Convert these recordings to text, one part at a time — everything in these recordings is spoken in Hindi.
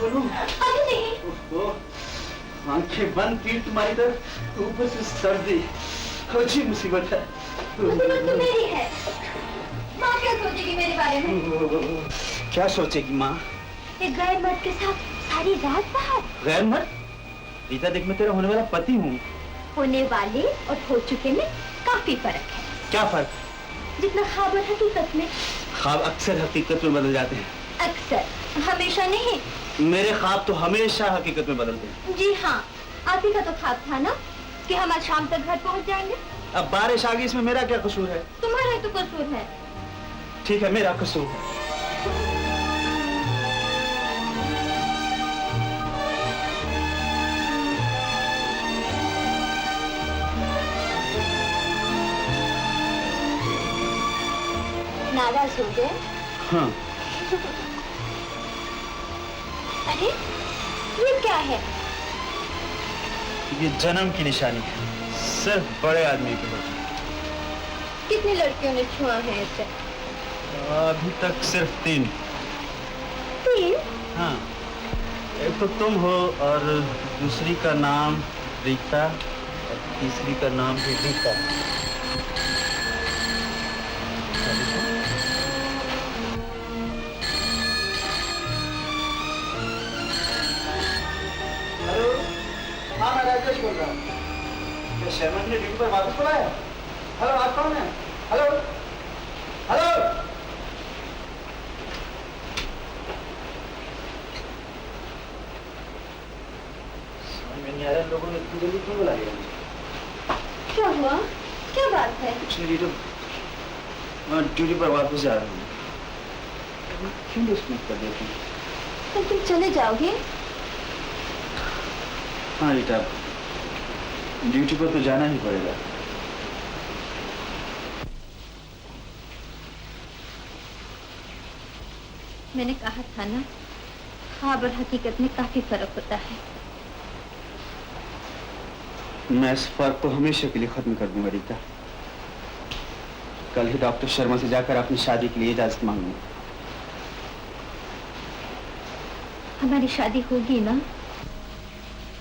खोलूं? अभी नहीं। ओह, आंखें बंद, पीठ तुम्हारी तरफ, ऊपर से सर्दी, अच्छी मुसीबत है। मुसीबत तो मेरी है। माँ क्या सोचेगी मेरे बारे में? क्या सोचेगी माँ? एक गैर मर्द के साथ सारी रात बाहर। गैर मर्द? रीता देख, मैं तेरा होने वाला पति हूँ। होने वाले और हो चुके में काफी फर्क है। क्या फर्क? जितना ख्वाब और हकीकत में। ख्वाब अक्सर हकीकत में बदल जाते हैं। अक्सर, हमेशा नहीं। मेरे ख्वाब तो हमेशा हकीकत में बदलते हैं। जी हाँ, आप ही का तो ख्वाब था ना कि हम आज शाम तक घर पहुंच जाएंगे। अब बारिश आ गई, इसमें मेरा क्या कसूर है? तुम्हारा तो कसूर है। ठीक है, मेरा कसूर है। नाराज हो गए? हाँ। अरे ये क्या है? ये जन्म की निशानी है, सिर्फ बड़े आदमी के होती है। कितनी लड़कियों ने छुआ है इसे? अभी तक सिर्फ 3। 3? हाँ, एक तो तुम हो और दूसरी का नाम रीता और तीसरी का नाम भी रीता। हेलो, हाँ मैं राजेश बोल रहा हूँ। क्या शर्मा ने ड्यूटी पर वापस बुलाया? हेलो, आप कौन है? Hello hello. समझ में नहीं आ रहा लोगों ने इतनी जल्दी क्यों बुला लिया मुझे? क्या हुआ? क्या बात है? कुछ नहीं, तो मैं ड्यूटी पर वापस जा रहा हूँ। क्यों डिस्टर्ब कर देते हैं? तो तुम चले जाओगे? हाँ रीटा, ड्यूटी पर तो जाना ही पड़ेगा। मैंने कहा था ना, ख्वाब और हकीकत में काफी फर्क होता है। मैं इस फर्क को हमेशा के लिए खत्म कर दूंगा रीता। कल ही डॉक्टर शर्मा से जाकर अपनी शादी के लिए इजाजत मांगूंगा। हमारी शादी होगी ना?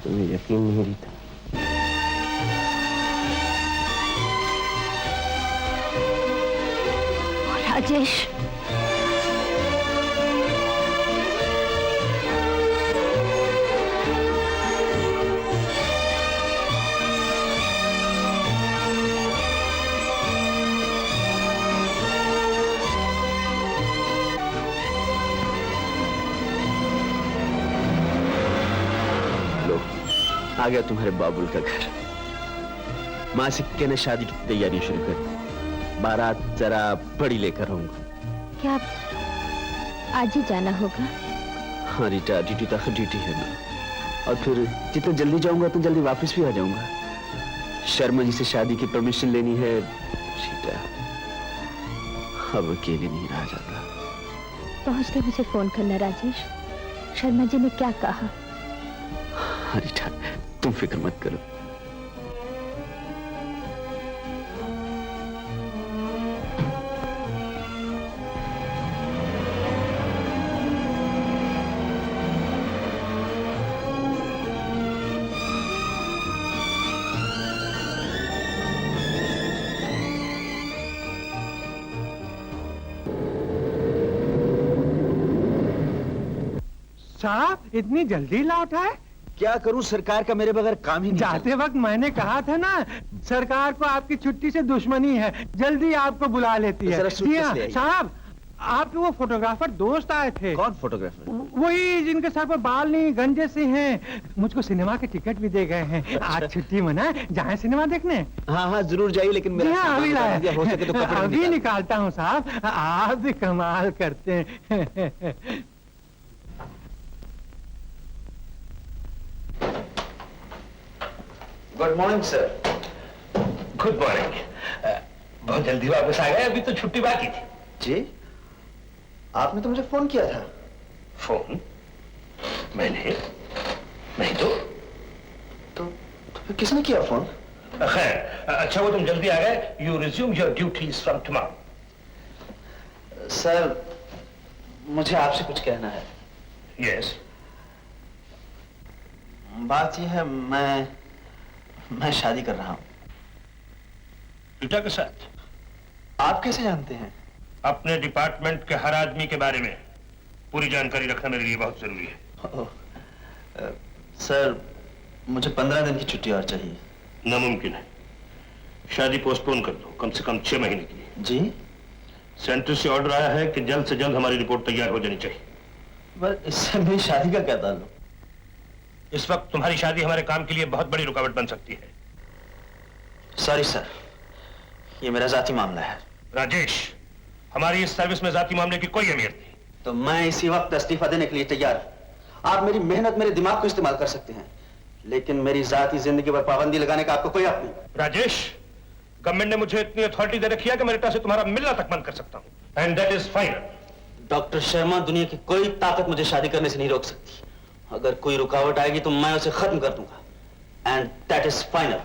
तुम्हें यकीन नहीं रीता? राजेश, आ गया तुम्हारे बाबुल का घर। माँ से कहना शादी की तैयारी शुरू कर। बारात जरा बड़ी लेकर आऊंगा। क्या आज ही जाना होगा? हाँ रीटा, ड्यूटी तक ड्यूटी है ना। और फिर जितना जल्दी जाऊंगा तो जल्दी वापस भी आ जाऊंगा। शर्मा जी से शादी की परमिशन लेनी है। रीटा, अब अकेले नहीं रहा जाता। पहुंच के मुझे फोन करना राजेश। शर्मा जी ने क्या कहा? हाँ रीटा, तुम फिक्र मत करो। साहब, इतनी जल्दी लौट आए? क्या करूं, सरकार का मेरे बगैर काम ही नहीं जाते वक्त मैंने कहा था ना, सरकार को आपकी छुट्टी से दुश्मनी है, जल्दी आपको बुला लेती है। जी हाँ, साहब, आपके वो फोटोग्राफर दोस्त आए थे। कौन फोटोग्राफर? वही जिनके सर पर बाल नहीं, गंजे से हैं। मुझको सिनेमा के टिकट भी दे गए हैं। आज छुट्टी मनाए, जाएं सिनेमा देखने। हाँ हाँ जरूर जाइए, लेकिन मेरा अभी सामान हो सके तो कपड़े अभी निकालता हूँ साहब। आप भी कमाल करते हैं। Good morning sir. Good morning. बहुत जल्दी वापस आ गए, अभी तो छुट्टी बाकी थी। जी, आपने तो मुझे फोन किया था। फोन? मैंने नहीं तो फिर किसने किया फोन? खैर, अच्छा वो तुम जल्दी आ गए। You resume your duties from tomorrow. Sir, मुझे आपसे कुछ कहना है। यस। बात यह है, मैं शादी कर रहा हूँ। रीटा के साथ? आप कैसे जानते हैं? अपने डिपार्टमेंट के हर आदमी के बारे में पूरी जानकारी रखना मेरे लिए बहुत जरूरी है। सर, मुझे 15 दिन की छुट्टी और चाहिए। नामुमकिन है। शादी पोस्टपोन कर दो, कम से कम 6 महीने के लिए। जी? सेंटर से ऑर्डर आया है कि जल्द से जल्द हमारी रिपोर्ट तैयार हो जानी चाहिए। पर इससे मेरी शादी का क्या ताल्लुक? इस वक्त तुम्हारी शादी हमारे काम के लिए बहुत बड़ी रुकावट बन सकती है। सॉरी सर, ये मेरा जाती मामला है। राजेश, हमारी इस सर्विस में जाती मामले की कोई अहमियत नहीं। तो मैं इसी वक्त इस्तीफा देने के लिए तैयार। आप मेरी मेहनत, मेरे दिमाग को इस्तेमाल कर सकते हैं, लेकिन मेरी जाती जिंदगी पर पाबंदी लगाने का आपको कोई हक नहीं। राजेश, गवर्नमेंट ने मुझे इतनी अथॉरिटी दे रखी है कि मैं रीटा से तुम्हारा मिलना तक बंद कर सकता हूं। And that is final. Doctor Sharma, दुनिया की कोई ताकत मुझे शादी करने से नहीं रोक सकती। अगर कोई रुकावट आएगी तो मैं उसे खत्म कर दूंगा। And that is final.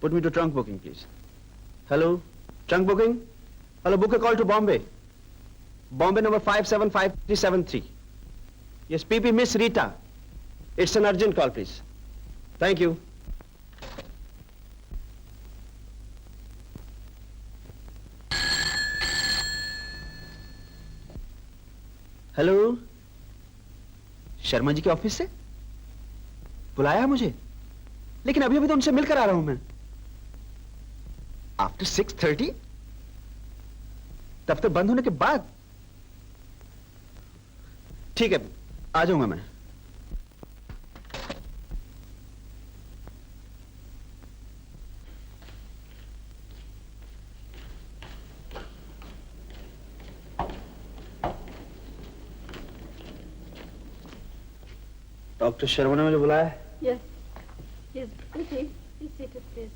Put me to trunk booking, please. Hello? Trunk booking? Hello, book a call to Bombay. Bombay number 575373. Yes, PP Miss Rita. It's an urgent call, please. Thank you. Hello, Sharma ji के ऑफिस से बुलाया मुझे, लेकिन अभी तो उनसे मिलकर आ रहा हूं मैं। आफ्टर 6:30? दफ्तर बंद होने के बाद? ठीक है, आ जाऊंगा मैं। डॉक्टर शर्मा ने मुझे बुलाया है। Yes. Yes, please. Be seated, please.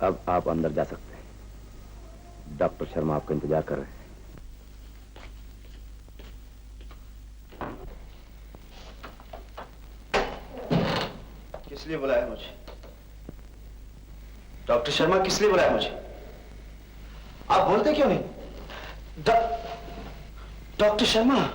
अब आप अंदर जा सकते हैं। डॉक्टर शर्मा आपका इंतजार कर रहे हैं। किस लिए बुलाया मुझे? डॉक्टर शर्मा, किस लिए बुलाया मुझे? आप बोलते क्यों नहीं? डॉक्टर शर्मा।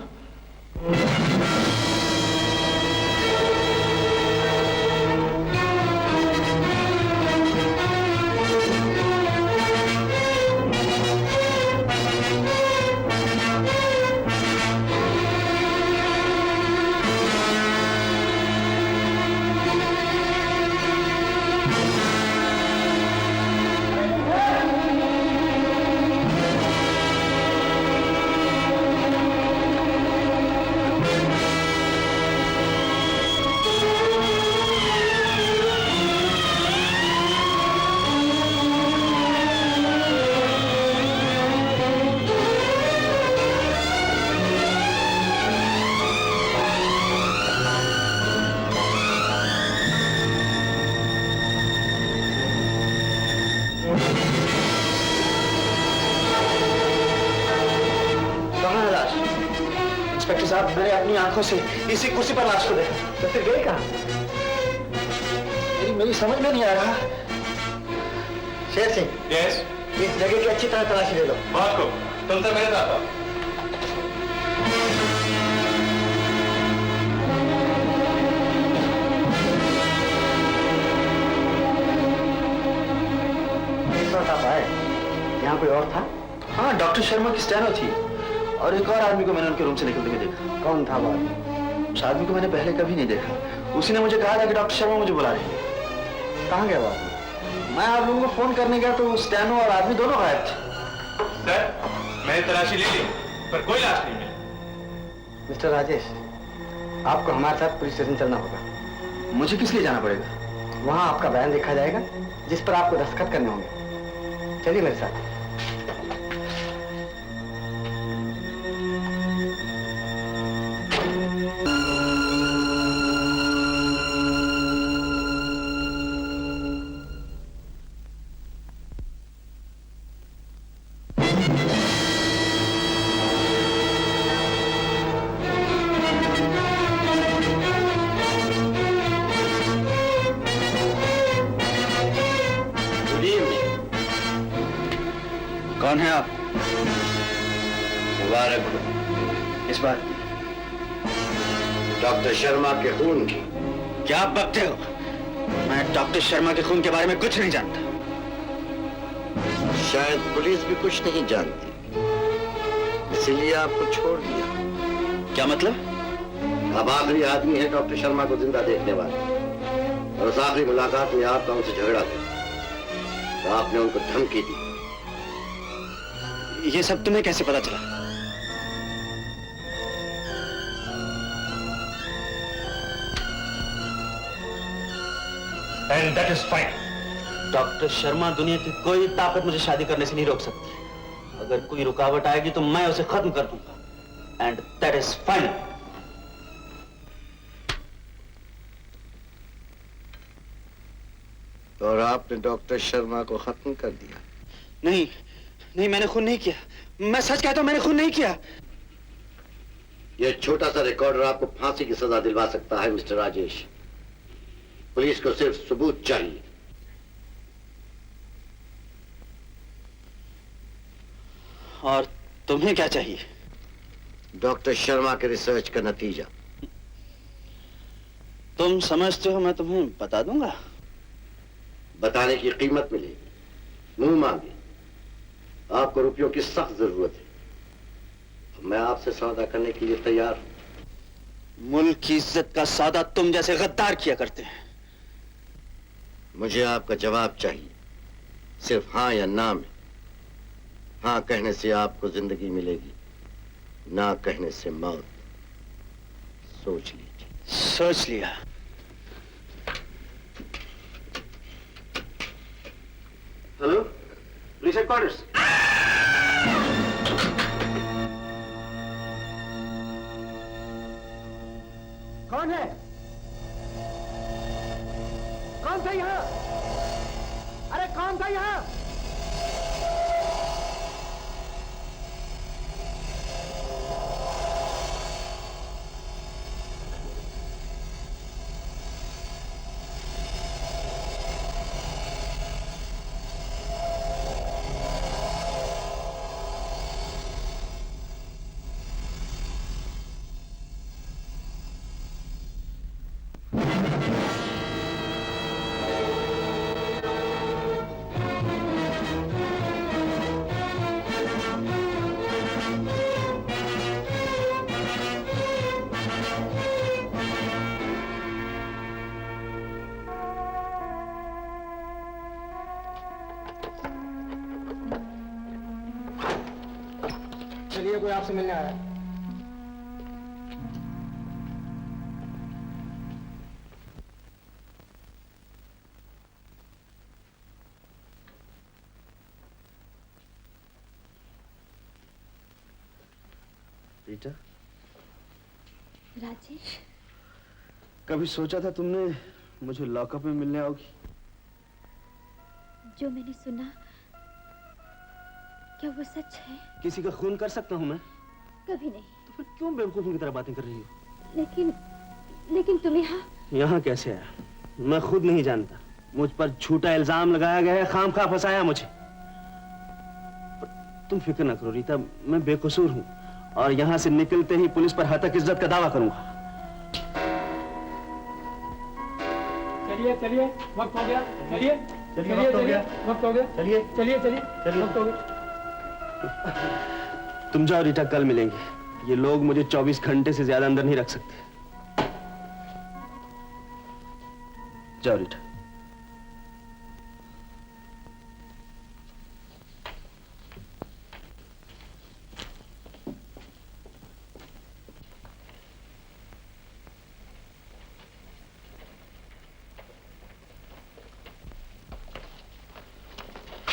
इंस्पेक्टर साहब, मैंने अपनी आंखों से इसी कुर्सी पर लाश को देखा। तो फिर गए कहाँ? मेरी समझ में नहीं आ रहा। शेर सिंह, यस, इस जगह की अच्छी तरह तलाशी ले लो। बात को तुमसे मैं चाहता हूं। यहाँ कोई और था? हाँ, डॉक्टर शर्मा की स्टेनो थी और एक और आदमी को मैंने उनके रूम से निकलते हुए देखा। कौन था वो आदमी? उस आदमी को मैंने पहले कभी नहीं देखा। उसी ने मुझे कहा था कि डॉक्टर शर्मा मुझे बुला रहे हैं। कहाँ गया वो आदमी? मैं आप लोगों को फोन करने गया तो स्टेनो और आदमी दोनों गायब थे। सर, मैंने तलाशी ले ली पर कोई लाश नहीं मिली। मिस्टर राजेश, आपको हमारे साथ पुलिस स्टेशन चलना होगा। मुझे किस लिए जाना पड़ेगा? वहाँ आपका बयान देखा जाएगा जिस पर आपको दस्तखत करने होंगे। चलिए मेरे साथ। कौन है आप? मुबारक हो। इस बात की। डॉक्टर शर्मा के खून की। क्या आप बकते हो? मैं डॉक्टर शर्मा के खून के बारे में कुछ नहीं जानता। शायद पुलिस भी कुछ नहीं जानती, इसीलिए आपको छोड़ दिया। क्या मतलब? अब आखिरी आदमी है डॉक्टर शर्मा को जिंदा देखने वाला, और उस आखिरी मुलाकात में आपका उनसे झगड़ा था, तो आपने उनको धमकी दी। ये सब तुम्हें कैसे पता चला? And that is fine. Doctor Sharma दुनिया की कोई ताकत मुझे शादी करने से नहीं रोक सकती। अगर कोई रुकावट आएगी तो मैं उसे खत्म कर दूंगा। And that is final. और आपने डॉक्टर शर्मा को खत्म कर दिया? नहीं नहीं, मैंने खून नहीं किया। मैं सच कहता हूं, मैंने खून नहीं किया। यह छोटा सा रिकॉर्डर आपको फांसी की सजा दिलवा सकता है मिस्टर राजेश। पुलिस को सिर्फ सबूत चाहिए। और तुम्हें क्या चाहिए? डॉक्टर शर्मा के रिसर्च का नतीजा। तुम समझते हो मैं तुम्हें बता दूंगा? बताने की कीमत मिलेगी, मुंह मांगे। आपको रुपयों की सख्त जरूरत है, मैं आपसे सौदा करने के लिए तैयार हूं। मुल्क की इज्जत का सौदा तुम जैसे गद्दार किया करते हैं। मुझे आपका जवाब चाहिए, सिर्फ हाँ या ना में। हाँ कहने से आपको जिंदगी मिलेगी, ना कहने से मौत। सोच लीजिए। सोच लिया। Hello, police headquarters. कौन है? कौन था यहाँ? अरे कौन था यहाँ? चलिए, कोई आपसे मिलने आया है। रीटा, राजेश, कभी सोचा था तुमने मुझे लॉकअप में मिलने आओगी? जो मैंने सुना, क्या वो सच है? किसी का खून कर सकता हूं मैं? कभी नहीं। तो फिर क्यों बेवकूफों की तरह बातें कर रही हो? लेकिन तुम यहाँ कैसे आया मैं खुद नहीं जानता। मुझ पर झूठा इल्जाम लगाया गया है, खामखा फंसाया मुझे। पर तुम फिक्र ना करो रीता, मैं बेकसूर हूँ और यहाँ से निकलते ही पुलिस पर हतक इज्जत का दावा करूंगा। चलिए चलिए, वक्त हो गया। चलिए चलिए, वक्त हो गया। वक्त हो गया। चलिए चलिए चलिए, वक्त हो गया। तुम जाओ रीटा, कल मिलेंगे। ये लोग मुझे 24 घंटे से ज्यादा अंदर नहीं रख सकते। जाओ रीटा।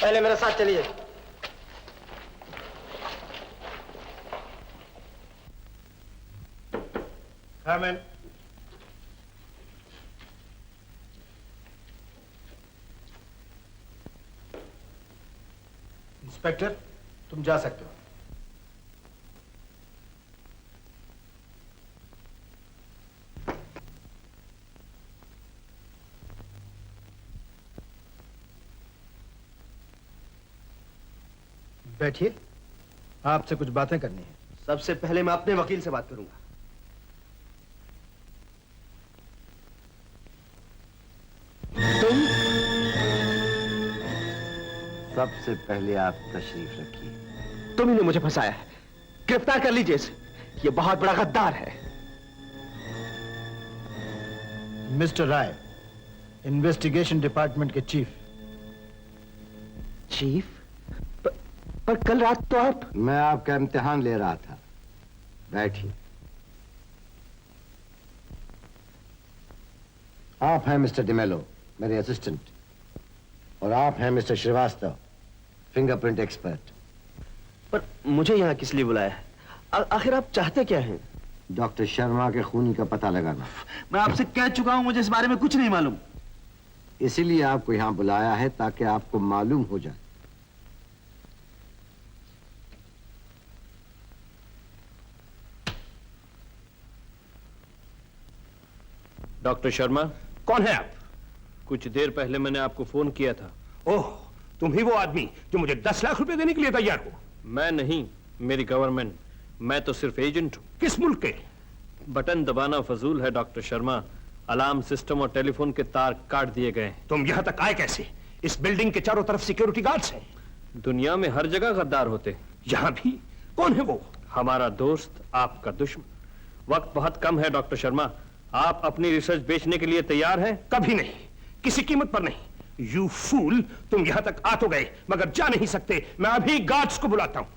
पहले मेरे साथ चलिए। Come in. इंस्पेक्टर, तुम जा सकते हो। बैठिए, आपसे कुछ बातें करनी है। सबसे पहले मैं अपने वकील से बात करूंगा। तुम? सबसे पहले आप तशरीफ रखिए। तुम ही ने मुझे फंसाया है। गिरफ्तार कर लीजिए इसे। ये बहुत बड़ा गद्दार है। मिस्टर राय, इन्वेस्टिगेशन डिपार्टमेंट के चीफ। चीफ? पर कल रात तो आप... मैं आपका इम्तिहान ले रहा था। बैठिए। आप हैं मिस्टर डिमेलो, मेरे असिस्टेंट, और आप हैं मिस्टर श्रीवास्तव, फिंगरप्रिंट एक्सपर्ट। पर मुझे यहाँ किस लिए बुलाया है? आखिर आप चाहते क्या हैं? डॉक्टर शर्मा के खूनी का पता लगाना। मैं आपसे कह चुका हूं, मुझे इस बारे में कुछ नहीं मालूम। इसीलिए आपको यहाँ बुलाया है ताकि आपको मालूम हो जाए। डॉक्टर शर्मा, कौन है आप? कुछ देर पहले मैंने आपको फोन किया था। ओह, तुम ही वो आदमी जो मुझे 10 लाख रुपए देने के लिए तैयार हो? मैं नहीं, मेरी गवर्नमेंट। मैं तो सिर्फ एजेंट हूं। किस मुल्क के? बटन दबाना फजूल है डॉक्टर शर्मा। अलार्म सिस्टम और टेलीफोन के तार काट दिए गए। तुम यहां तक आए कैसे? इस बिल्डिंग के चारों तरफ सिक्योरिटी गार्ड्स हैं। दुनिया में हर जगह गद्दार होते, यहां भी। कौन है वो? हमारा दोस्त, आपका दुश्मन। वक्त बहुत कम है डॉक्टर शर्मा। आप अपनी रिसर्च बेचने के लिए तैयार हैं? कभी नहीं, किसी कीमत पर नहीं। यू फूल, तुम यहां तक आ तो गए मगर जा नहीं सकते। मैं अभी गार्ड्स को बुलाता हूं।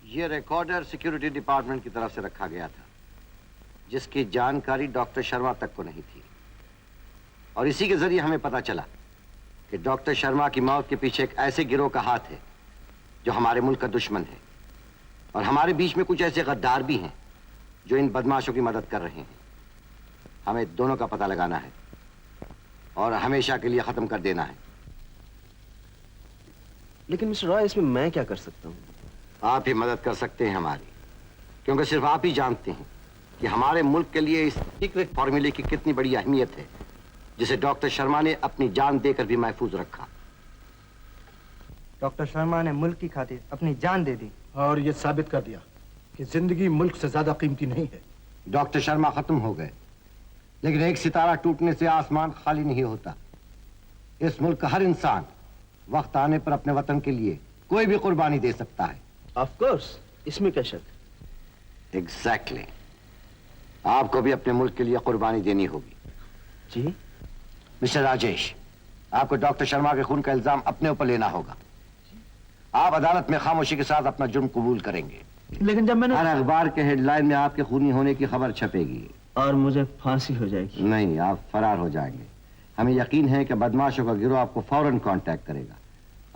ये रिकॉर्डर सिक्योरिटी डिपार्टमेंट की तरफ से रखा गया था, जिसकी जानकारी डॉक्टर शर्मा तक को नहीं थी, और इसी के जरिए हमें पता चला कि डॉक्टर शर्मा की मौत के पीछे एक ऐसे गिरोह का हाथ है जो हमारे मुल्क का दुश्मन है, और हमारे बीच में कुछ ऐसे गद्दार भी हैं जो इन बदमाशों की मदद कर रहे हैं। हमें दोनों का पता लगाना है और हमेशा के लिए खत्म कर देना है। लेकिन मिस्टर रॉय, इसमें मैं क्या कर सकता हूँ? आप ही मदद कर सकते हैं हमारी, क्योंकि सिर्फ आप ही जानते हैं कि हमारे मुल्क के लिए इस सीक्रेट फॉर्मूले की कितनी बड़ी अहमियत है, जिसे डॉक्टर शर्मा ने अपनी जान देकर भी महफूज रखा। डॉक्टर शर्मा ने मुल्क की खातिर अपनी जान दे दी और ये साबित कर दिया कि जिंदगी मुल्क से ज्यादा कीमती नहीं है। डॉक्टर शर्मा खत्म हो गए, लेकिन एक सितारा टूटने से आसमान खाली नहीं होता। इस मुल्क का हर इंसान वक्त आने पर अपने वतन के लिए कोई भी कुर्बानी दे सकता है। ऑफ कोर्स, इसमें क्या शक? एग्जैक्टली। आपको भी अपने मुल्क के लिए कुर्बानी देनी होगी। जी मिस्टर राजेश, आपको डॉक्टर शर्मा के खून का इल्जाम अपने ऊपर लेना होगा। आप अदालत में खामोशी के साथ अपना जुर्म कबूल करेंगे। लेकिन जब मैंने... हर अखबार के हेडलाइन में आपके खूनी होने की खबर छपेगी और मुझे फांसी हो जाएगी। नहीं, आप फरार हो जाएंगे। हमें यकीन है कि बदमाशों का गिरोह आपको फौरन कांटेक्ट करेगा,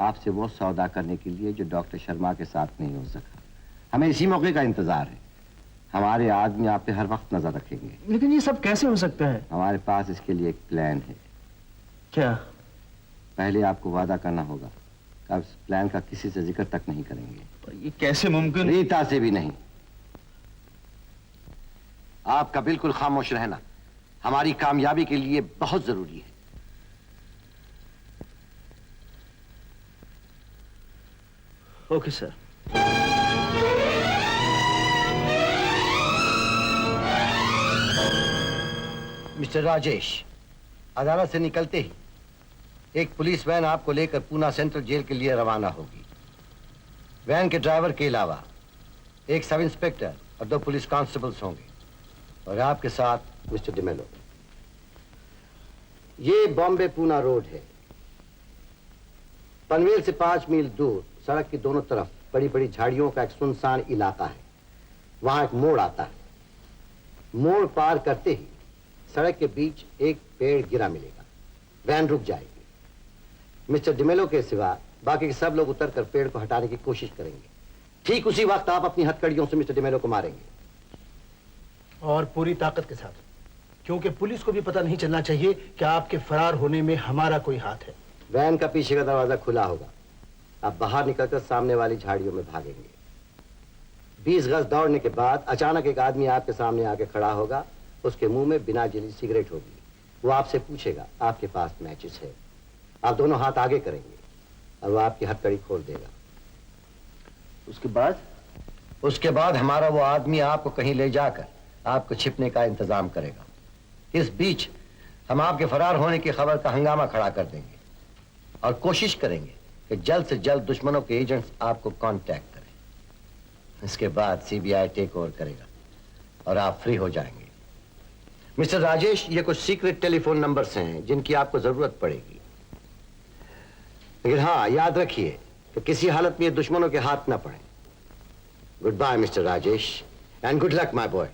आपसे वो सौदा करने के लिए जो डॉक्टर शर्मा के साथ नहीं हो सका। हमें इसी मौके का इंतजार है। हमारे आदमी आप पे हर वक्त नजर रखेंगे। लेकिन ये सब कैसे हो सकता है? हमारे पास इसके लिए एक प्लान है। क्या? पहले आपको वादा करना होगा कि आप इस प्लान का किसी से जिक्र तक नहीं करेंगे। पर ये कैसे मुमकिन? रीता से भी नहीं। आपका बिल्कुल खामोश रहना हमारी कामयाबी के लिए बहुत जरूरी है। Okay sir. मिस्टर राजेश, अदालत से निकलते ही एक पुलिस वैन आपको लेकर पूना सेंट्रल जेल के लिए रवाना होगी। वैन के ड्राइवर के अलावा एक सब इंस्पेक्टर और 2 पुलिस कांस्टेबल्स होंगे, और आपके साथ मिस्टर डिमेलो। ये बॉम्बे पूना रोड है। पनवेल से 5 मील दूर सड़क की दोनों तरफ बड़ी बड़ी झाड़ियों का एक सुनसान इलाका है। वहां एक मोड़ आता है। मोड़ पार करते ही सड़क के बीच एक पेड़ गिरा मिलेगा। वैन रुक जाएगी। मिस्टर डिमेलो के सिवा बाकी के सब लोग उतरकर पेड़ को हटाने की कोशिश करेंगे। ठीक उसी वक्त आप अपनी हथकड़ियों से मिस्टर डिमेलो को मारेंगे, और पूरी ताकत के साथ, क्योंकि पुलिस को भी पता नहीं चलना चाहिए कि आपके फरार होने में हमारा कोई हाथ है। वैन का पीछे का दरवाजा खुला होगा। आप बाहर निकलकर सामने वाली झाड़ियों में भागेंगे। 20 गज दौड़ने के बाद अचानक एक आदमी आपके सामने आके खड़ा होगा। उसके मुंह में बिना जली सिगरेट होगी। वो आपसे पूछेगा आपके पास मैचेस है, आप दोनों हाथ आगे करेंगे और वो आपकी हथकड़ी खोल देगा। उसके बाद हमारा वो आदमी आपको कहीं ले जाकर आपको छिपने का इंतजाम करेगा। इस बीच हम आपके फरार होने की खबर का हंगामा खड़ा कर देंगे और कोशिश करेंगे कि जल्द से जल्द दुश्मनों के एजेंट्स आपको कांटेक्ट करें। इसके बाद सीबीआई टेक ओवर करेगा और आप फ्री हो जाएंगे। मिस्टर राजेश, ये कुछ सीक्रेट टेलीफोन नंबर्स हैं जिनकी आपको जरूरत पड़ेगी, लेकिन हाँ याद रखिए कि किसी हालत में ये दुश्मनों के हाथ ना पड़े। Goodbye mister Rajesh and good luck my boy.